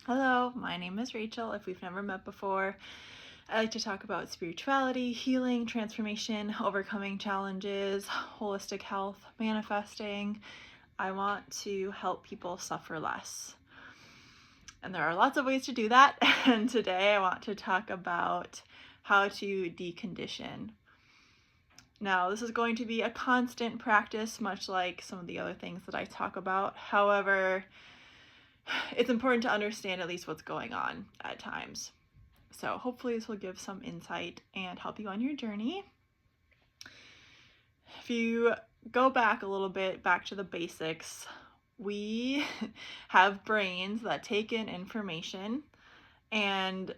Hello, my name is Rachel. If we've never met before, I like to talk about spirituality, healing, transformation, overcoming challenges, holistic health, manifesting. I want to help people suffer less. And there are lots of ways to do that. And today I want to talk about how to decondition. Now, this is going to be a constant practice, much like some of the other things that I talk about. However, it's important to understand at least what's going on at times. So hopefully this will give some insight and help you on your journey. If you go back a little bit, back to the basics, we have brains that take in information and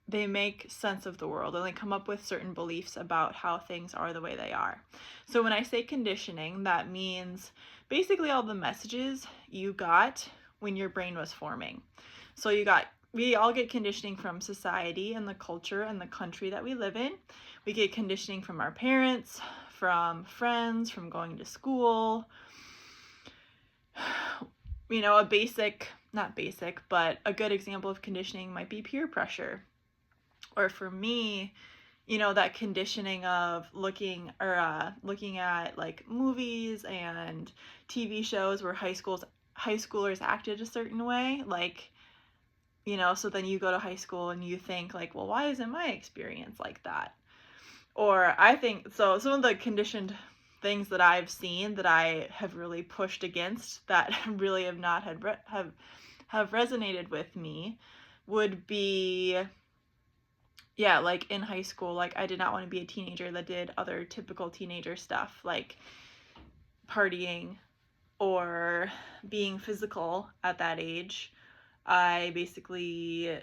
they make sense of the world and they come up with certain beliefs about how things are the way they are. So when I say conditioning, that means basically all the messages you got when your brain was forming. So we all get conditioning from society and the culture and the country that we live in. We get conditioning from our parents, from friends, from going to school. A good example of conditioning might be peer pressure. Or for me, that conditioning of looking at like movies and TV shows where high schoolers acted a certain way, so then you go to high school and you think like, well, why isn't my experience like that? Or I think, so some of the conditioned things that I've seen that I have really pushed against that really have not have resonated with me would be, like in high school, like I did not want to be a teenager that did other typical teenager stuff, like partying or being physical at that age. I basically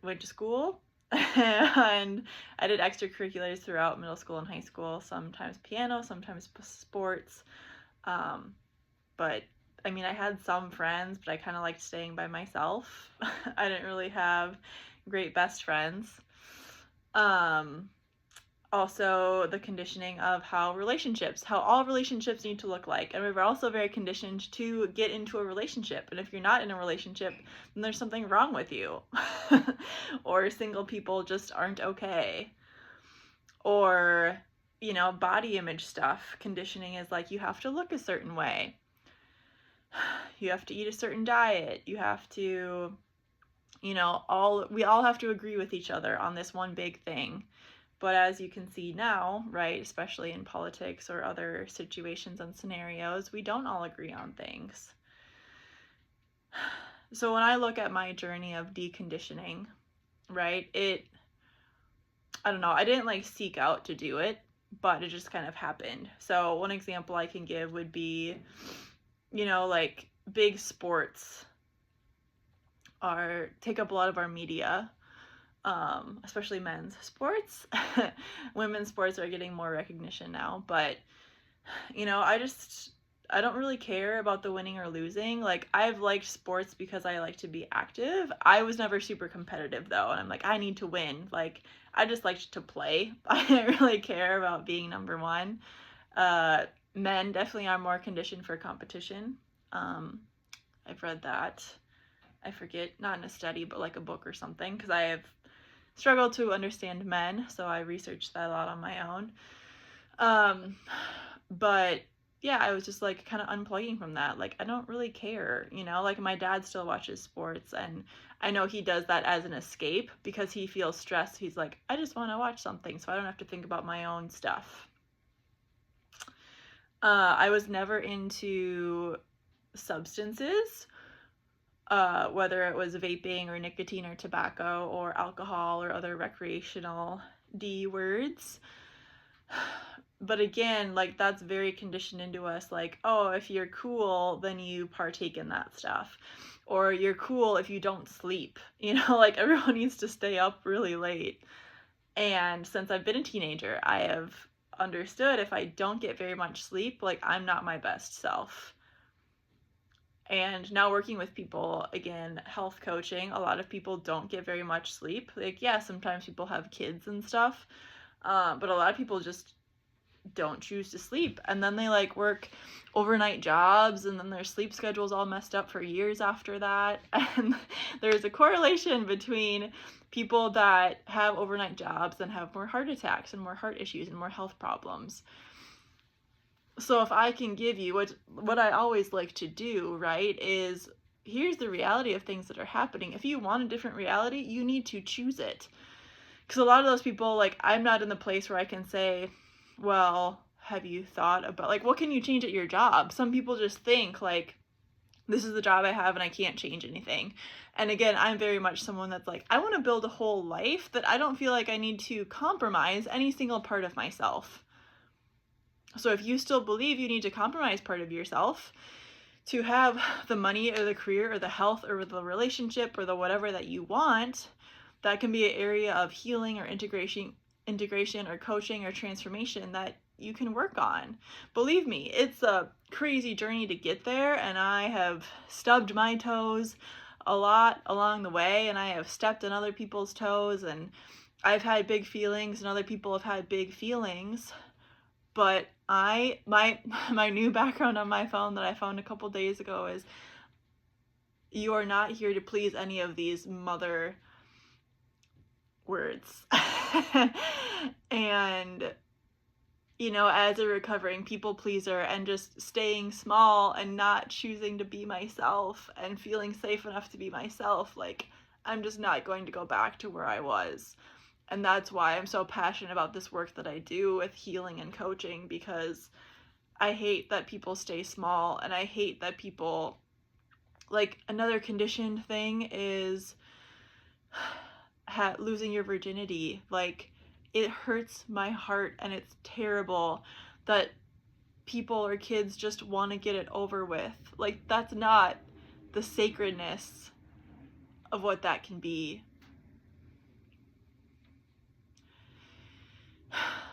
went to school and I did extracurriculars throughout middle school and high school, sometimes piano, sometimes sports. But I mean, I had some friends, but I kind of liked staying by myself. I didn't really have great best friends. Also the conditioning of how all relationships need to look like. And we were also very conditioned to get into a relationship. And if you're not in a relationship, then there's something wrong with you. Or single people just aren't okay. Or, body image stuff. Conditioning is like, you have to look a certain way. You have to eat a certain diet. You have to, we all have to agree with each other on this one big thing. But as you can see now, right, especially in politics or other situations and scenarios, we don't all agree on things. So when I look at my journey of deconditioning, right, I don't know, I didn't seek out to do it, but it just kind of happened. So one example I can give would be, big sports take up a lot of our media. Especially men's sports. Women's sports are getting more recognition now, but I don't really care about the winning or losing. Like, I've liked sports because I like to be active. I was never super competitive though, and I'm like, I need to win. Like, I just liked to play. I didn't really care about being number one. Men definitely are more conditioned for competition. I've read that. I forget, not in a study, but like a book or something, because I have struggled to understand men, so I researched that a lot on my own. But yeah, I was just like kind of unplugging from that. Like, I don't really care, like my dad still watches sports, and I know he does that as an escape because he feels stressed. He's like, I just want to watch something so I don't have to think about my own stuff. I was never into substances. Whether it was vaping or nicotine or tobacco or alcohol or other recreational D words. But again, that's very conditioned into us, like, oh, if you're cool, then you partake in that stuff. Or you're cool if you don't sleep. Everyone needs to stay up really late. And since I've been a teenager, I have understood if I don't get very much sleep, I'm not my best self. And now working with people, again, health coaching, a lot of people don't get very much sleep. Sometimes people have kids and stuff, but a lot of people just don't choose to sleep, and then they like work overnight jobs, and then their sleep schedule's all messed up for years after that. And there's a correlation between people that have overnight jobs and have more heart attacks and more heart issues and more health problems. So if I can give you what I always like to do, right, is here's the reality of things that are happening. If you want a different reality, you need to choose it. Because a lot of those people, like, I'm not in the place where I can say, well, have you thought about, like, what can you change at your job? Some people just think, like, this is the job I have and I can't change anything. And again, I'm very much someone that's like, I want to build a whole life that I don't feel like I need to compromise any single part of myself. So if you still believe you need to compromise part of yourself to have the money or the career or the health or the relationship or the whatever that you want, that can be an area of healing or integration or coaching or transformation that you can work on. Believe me, it's a crazy journey to get there, and I have stubbed my toes a lot along the way, and I have stepped on other people's toes, and I've had big feelings and other people have had big feelings. But my new background on my phone that I found a couple days ago is, you are not here to please any of these mother words. And as a recovering people pleaser and just staying small and not choosing to be myself and feeling safe enough to be myself, like, I'm just not going to go back to where I was. And that's why I'm so passionate about this work that I do with healing and coaching, because I hate that people stay small, and I hate that people, like, another conditioned thing is losing your virginity. Like, it hurts my heart, and it's terrible that people or kids just want to get it over with. Like, that's not the sacredness of what that can be.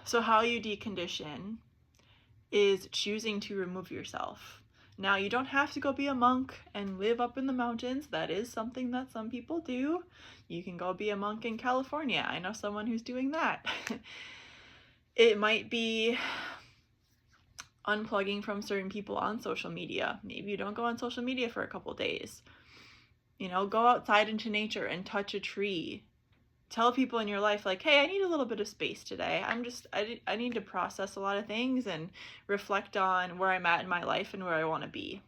So how you decondition is choosing to remove yourself. Now, you don't have to go be a monk and live up in the mountains. That is something that some people do. You can go be a monk in California. I know someone who's doing that. It might be unplugging from certain people on social media. Maybe you don't go on social media for a couple days. Go outside into nature and touch a tree. Tell people in your life, like, hey, I need a little bit of space today. I need to process a lot of things and reflect on where I'm at in my life and where I want to be.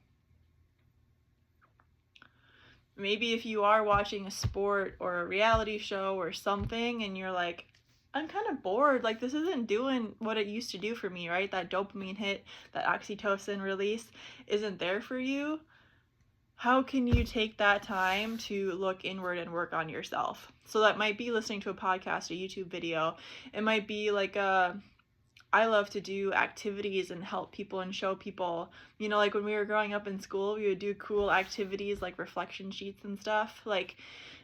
Maybe if you are watching a sport or a reality show or something and you're like, I'm kind of bored, like, this isn't doing what it used to do for me, right? That dopamine hit, that oxytocin release isn't there for you. How can you take that time to look inward and work on yourself? So that might be listening to a podcast, a YouTube video. It might be like I love to do activities and help people and show people, like when we were growing up in school, we would do cool activities like reflection sheets and stuff. Like,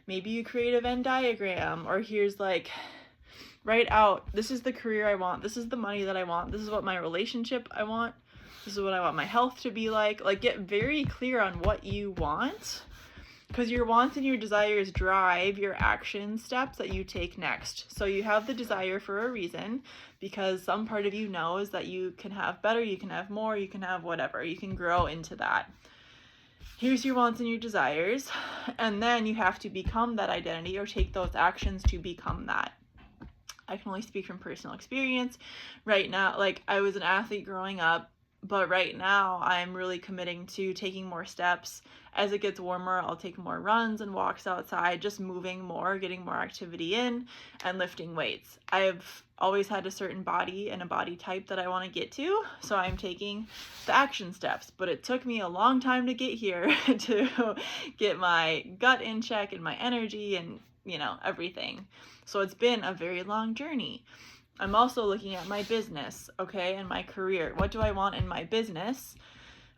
maybe you create a Venn diagram, or here's like, write out, this is the career I want, this is the money that I want, this is what my relationship I want, this is what I want my health to be like. Like, get very clear on what you want, because your wants and your desires drive your action steps that you take next. So you have the desire for a reason, because some part of you knows that you can have better, you can have more, you can have whatever, you can grow into that. Here's your wants and your desires, and then you have to become that identity or take those actions to become that. I can only speak from personal experience. Right now, like, I was an athlete growing up, but right now I'm really committing to taking more steps. As it gets warmer, I'll take more runs and walks outside, just moving more, getting more activity in, and lifting weights. I've always had a certain body and a body type that I want to get to, so I'm taking the action steps. But it took me a long time to get here to get my gut in check and my energy and, everything. So it's been a very long journey. I'm also looking at my business, okay, and my career. What do I want in my business?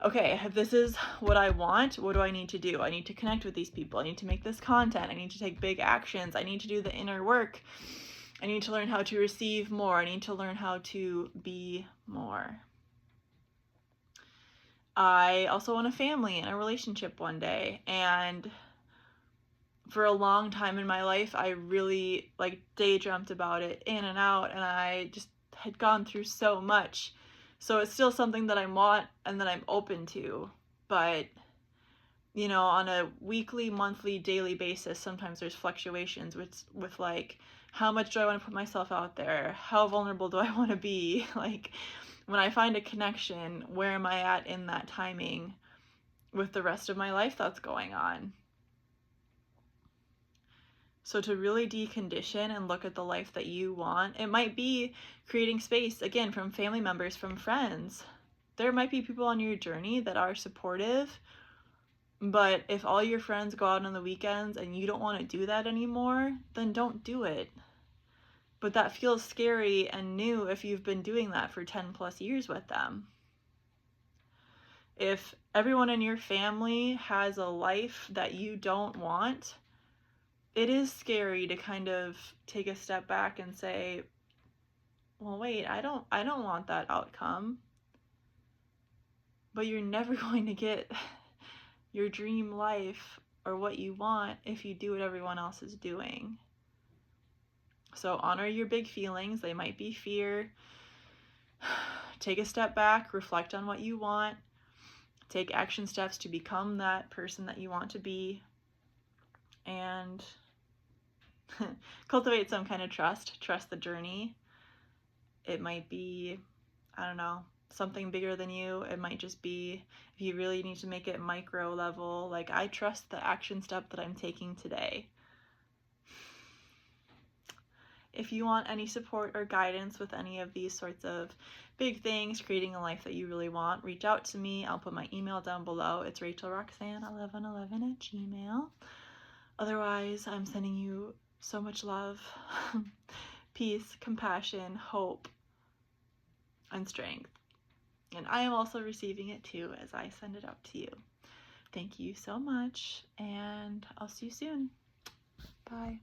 Okay, if this is what I want, what do I need to do? I need to connect with these people. I need to make this content. I need to take big actions. I need to do the inner work. I need to learn how to receive more. I need to learn how to be more. I also want a family and a relationship one day, and for a long time in my life, I really day dreamt about it in and out, and I just had gone through so much. So it's still something that I want and that I'm open to. But, you know, on a weekly, monthly, daily basis, sometimes there's fluctuations with like, how much do I want to put myself out there? How vulnerable do I want to be? Like, when I find a connection, where am I at in that timing with the rest of my life that's going on? So to really decondition and look at the life that you want, it might be creating space, again, from family members, from friends. There might be people on your journey that are supportive, but if all your friends go out on the weekends and you don't want to do that anymore, then don't do it. But that feels scary and new if you've been doing that for 10 plus years with them. If everyone in your family has a life that you don't want, it is scary to kind of take a step back and say, well, wait, I don't want that outcome. But you're never going to get your dream life or what you want if you do what everyone else is doing. So honor your big feelings. They might be fear. Take a step back, reflect on what you want, take action steps to become that person that you want to be, and cultivate some kind of trust the journey. It might be, I don't know, something bigger than you. It might just be, if you really need to make it micro level, like, I trust the action step that I'm taking today. If you want any support or guidance with any of these sorts of big things, creating a life that you really want, reach out to me. I'll put my email down below. It's rachelroxanne1111@gmail.com. Otherwise, I'm sending you so much love, peace, compassion, hope, and strength. And I am also receiving it too as I send it out to you. Thank you so much, and I'll see you soon. Bye.